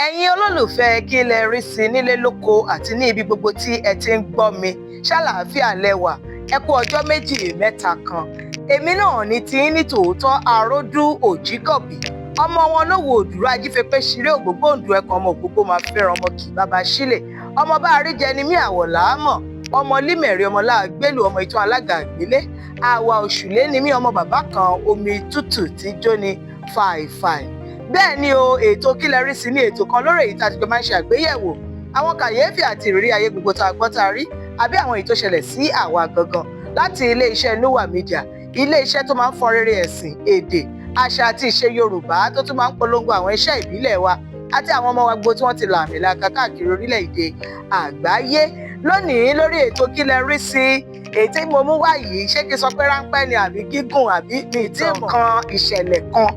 ẹ̀yin olólùfẹ́ kí lẹ rí sí nílé lóko àti ní ibi gbogbo tí ẹ ti ń gbọ́ mi ṣàlàáfíà lẹ́wà ẹ kú ọjọ́ méjì mẹ́ta kan èmi náà ní tí ní tòótọ́ Aródú Òjígọ̀bì ọmọ wọn lówó òdúró ajífẹ́pẹ́ ṣeré ògbógbòǹdù ẹ̀kan ọmọ ògbógbò máa fẹ́ràn ọmọ kì bàbá sílẹ̀ ọmọ bá àríjẹni mí àwọ̀ làámọ̀ ọmọ límẹ̀rí ọmọ láàgbélù ọmọ ìtàn alága àgbélé àwa òṣùlé ni mí ọmọ bàbá kan omi tútù tí jóni fàìfàì bẹ́ẹ̀ ni o ètò kí lẹ rí sí ní ètò kan lórí èyí tá a ti jọ máa ń ṣe àgbéyẹ̀wò àwọn kàyéfì àti ìrírí ayé gbogbo tá a gbọ́ tá a rí àbí àwọn èyí tó ṣẹlẹ̀ sí àwa gangan láti ilé-iṣẹ́ Núwà Media ilé-iṣẹ́ tó máa ń fọn rere ẹ̀sìn èdè àṣà àti ìṣe Yorùbá tó tún máa ń polongo àwọn iṣẹ́ ìbílẹ̀ wa àti àwọn ọmọ wa gbogbo tí wọ́n ti làmìlaka káàkiri orílẹ̀-èdè àgbáyé lónìí lórí ètò kí lẹ rí sí èyí tí mo mú wá yìí ṣé kí n sọ pé ráńpẹ́ ni àbí gígùn àbí mi tí nǹkan ìṣẹ̀lẹ̀ kan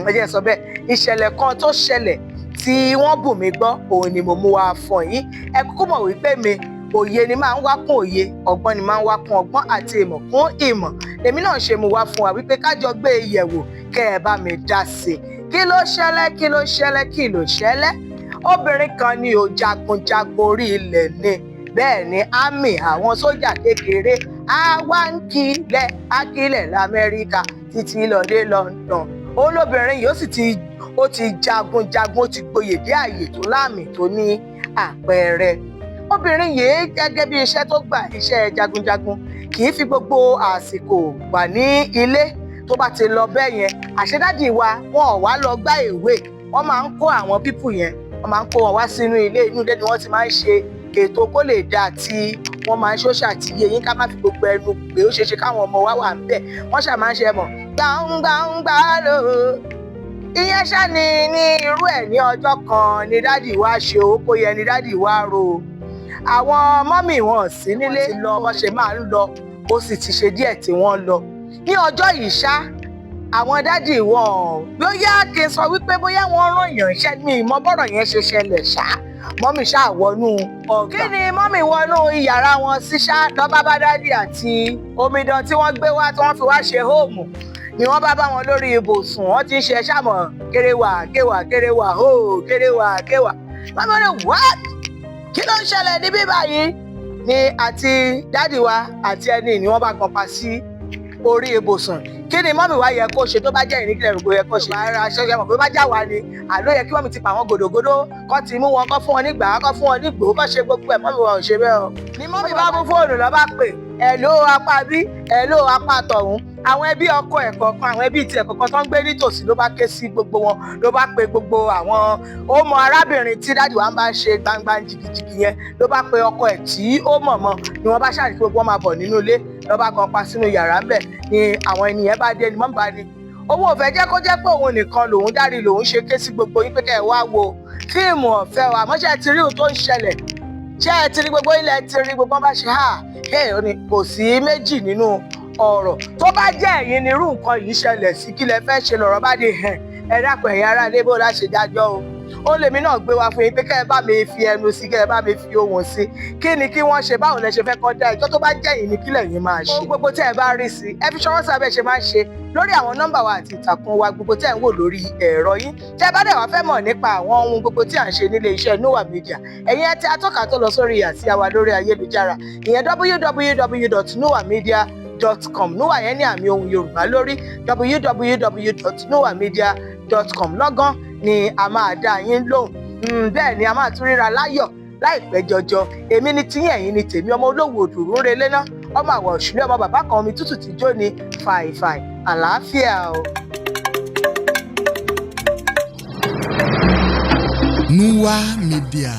ẹ jẹ́ sọ bẹ́ẹ̀ ìṣẹ̀lẹ̀ kan tó ṣẹlẹ̀ tí wọ́n bù mí gbọ́ òun ni mo mú wá fún yín ẹ kúkú mọ̀ wípé mi òye ni máa ń wá kún òye ọgbọ́n ni máa ń wá kún ọgbọ́n àti ìmọ̀ kún ìmọ̀ lèmi náà ṣe mú wá fún wa wípé kájọ gbé e yẹ̀wò kẹ́ ẹ bá mi dá sí i kí ló ṣẹlẹ̀ kí ló ṣẹlẹ̀ kí ló ṣẹlẹ̀ obìnrin kan ni ò jagunjagun orí ilẹ̀ ni bẹ́ẹ̀ ni àmì àwọn sójà kékeré àwa ń kilẹ̀ akílẹ̀ lamẹ́ríkà títí lọ́dẹ London olóbìnrin yìí ó ti jagunjagun ó ti gboyè dé àyè tó láàmì tó ní àpẹẹrẹ obìnrin yìí gẹ́gẹ́ bí iṣẹ́ tó gbà iṣẹ́ jagunjagun kì í fi gbogbo àsìkò wà ní ilé tó bá ti lọ bẹ́ẹ̀ yẹn àṣedádì wa wọn ò wá lọ gbá ìwé wọ́n máa ń kó àwọn pípù yẹn wọ́n máa ń kó wọn wá sínú ilé inú ilé ni wọ́n ti máa ń ṣe ètò kó lè dáa tí wọ́n máa ń ṣóṣà tí iye yín ká má fi gbogbo ẹnu pé ó ṣeéṣe káwọn ọmọ wa wà ń bẹ̀ wọ́n ṣà máa ń ṣe mọ̀ gbàǹgbàǹgbà lò ìyẹn ṣá ni ní irú ẹ̀ ní ọjọ́ kan ni dádì wa ṣe owó kó yẹ ni dádì wa ro àwọn mọ́mì wọn sí nílé lọ bó ṣe máa ń lọ ó sì ti ṣe díẹ̀ tí wọ́n lọ ní ọjọ́ yìí ṣá àwọn dádì wọn bóyá kí n sọ wípé bóyá wọ́n rán èèyàn iṣẹ́ mi ìmọ̀ bọ́rọ̀ yẹn ṣe ṣẹlẹ̀ ṣá mọ́mì ṣá wọnú ọgbà kí ni mọ́mì wọnú iyàrá wọn sí ṣá lọ́ba bá dádì àti omidan tí wọ́n gbé wá tí wọ́n fi wá ṣe hóòmù ni wọ́n bá wọn lórí ibùsùn wọ́n ti ń ṣe ṣàmọ̀ kéréwà kéwà kéréwà hó kéréwà kéwà mọ́mì wọn ni what kí ló ń ṣẹlẹ̀ níbí báyìí ni àti dádì wa àti ẹni ni wọ́n bá gan pa sí orí ibùsùn kí ni mọ́mì wa yẹ kó ṣe tó bá jẹ́ ìrìnkìlẹ̀ rògbò yẹ kó ṣe ara ṣẹ́ṣẹ́ mọ̀ pé bá já wa ni àló yẹ kí mọ́mì ti pa àwọn gòdògòdò kọ́ ti mú wọn kọ́ fún wọn nígbà kọ́ fún wọn nígbò kọ́ ṣe gbogbo ẹ̀ mọ́mì wa ò ṣe bẹ́ẹ̀ o ni mọ́mì bá mú fóònù lọ́ bá pè ẹ̀ ló apá bí ẹ̀ ló apá tọ̀hún àwọn ẹbí ọkọ ẹ̀ kọ̀ọ̀kan àwọn ẹbí tiẹ̀ kọ̀ọ̀kan tó ń gbé nítòsí ló bá ké sí gbogbo wọn ló bá pe gbogbo àwọn ó mọ arábìnrin tí dádì wa ń bá ṣe gbangba jìgìjìgì yẹn ló bá pe ọkọ ẹ̀ tí ó mọ̀ mọ́ ni wọ́n bá ṣàrí pé gbogbo wọn máa bọ̀ nínú ilé ló bá kan pa sínú yàrá ńbẹ̀ ni àwọn ènìyàn bá dé ni mọ́ bá ní owó ò fẹ́ jẹ́ kó jẹ́ pé òun nìkan lòun dárí lòun ṣe ké sí gbogbo yín pé kẹ́ ẹ wá wo fíìmù ọ̀fẹ́ wa àmọ́ ṣe ẹ ti rí ohun tó ń ṣẹlẹ̀ ṣé ẹ ti rí gbogbo ilẹ̀ ti rí gbogbo bá ṣe hà kò sí méjì nínú ọ̀rọ̀ tó bá jẹ́ ẹ̀yin ni irú nǹkan yìí ṣẹlẹ̀ sí kí lẹ fẹ́ ṣe lọ́rọ̀ bá dé ẹ dákun ẹ̀yin ará ilé bó láṣẹ dájọ́ o ó lèmi náà gbé wá fún yín pé kẹ́ ẹ bá mi fi ẹnu sí kẹ́ ẹ bá mi fi ohùn sí kí ni kí wọ́n ṣe báwo lẹ ṣe fẹ́ kọ́ dá ẹjọ́ tó bá jẹ́ ẹ̀yin ni kí lẹ̀yin máa ṣe. gbogbo tí ẹ bá rí sí ẹ fi ṣọwọ́ sábẹ́ ṣe máa ń ṣe lórí àwọn nọ́mbà wa àti ìtàkùn wa gbogbo tí ẹ ń wò lórí ẹ̀rọ yín tí ẹ bá dẹ̀ wá fẹ́ mọ̀ nípa àwọn ohun gbogbo tí à ń ṣe nílé iṣẹ́ Núwà Media ẹ̀yin ẹ tẹ atọ́ka tó lọ sórí àsíá wa lórí ayélujára ìyẹn www.nuwamedia.com Núwà yẹn ní àmì ohùn Yorùbá lórí www.nuwamedia.com lọ́gán ni a máa dá yín lóhùn bẹ́ẹ̀ ni a máa tún ríra láyọ̀ láìpẹ́ jọjọ èmi ni tiyín ẹ̀yin ni tèmi ọmọ olówó òdùrú ń relé náà ọmọ àwọ̀ òṣùlẹ̀ ọmọ bàbá kan omi tútù tí jó ni fàìfàì àlàáfíà o. Núwà Media.